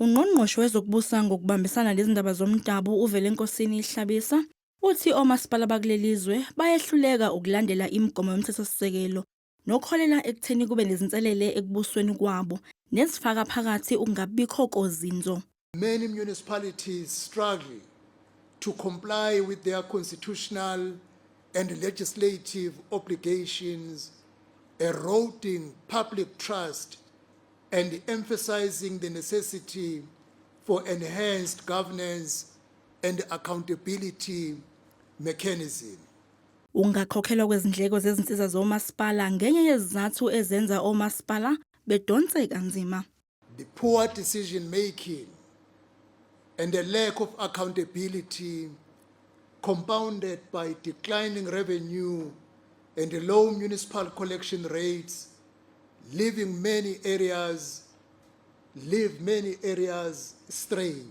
Ungqongqoshe wezokubusa ngokubambisana nezindaba zomdabu uVelenkosini Hlabisa uthi omasipala bakuleli zwe bayehluleka ukulandela imigomo yomthethosisekelo nokholela ekutheni kube nezinselele ekubusweni kwabo nezifaka phakathi ukungabikho kozinzo. Many municipalities struggle to comply with their constitutional and legislative obligations, eroding public trust and emphasizing the necessity for enhanced governance and accountability mechanism. Ungakhokhelwa kwezindleko zezinsiza zomasipala ngenye yezizathu ezenza omasipala bedonse kanzima. The poor decision making and the lack of accountability compounded by declining revenue and low municipal collection rates leave many areas strained.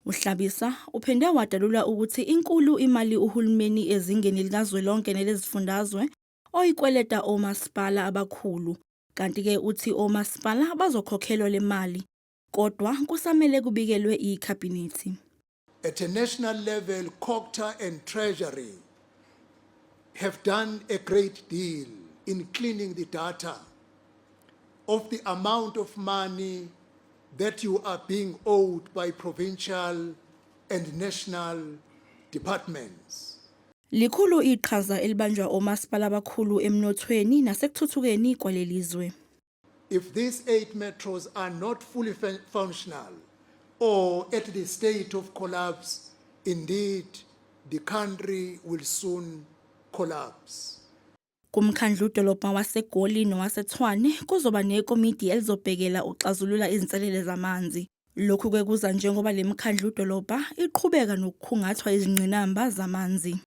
Uhlabisa uphinde wadalula ukuthi inkulu imali uhulumeni ezingeni likazwelonke nelezifundazwe oyikweleta omasipala abakhulu, kanti-ke uthi omasipala bazokhokhelwa le mali, kodwa kusamele kubikelwe ikhabhinethi. At a national level, COGTA and Treasury have done a great deal in cleaning the data of the amount of money that you are being owed by provincial and national departments. Likhulu iqhaza elibanjwa omasipala abakhulu emnothweni nasekuthuthukeni kwalelizwe. If these 8 metros are not fully functional or at the state of collapse, indeed, the country will soon collapse. Kumkhandlu dolobha waseGoli nowaseTshwane kuzoba nekomiti elizobhekela uxazulula izinselele zamanzi. Lokhu ke kuza njengoba lemkhandlu dolobha iqhubeka nokukhungathwa izingqinamba zamanzi.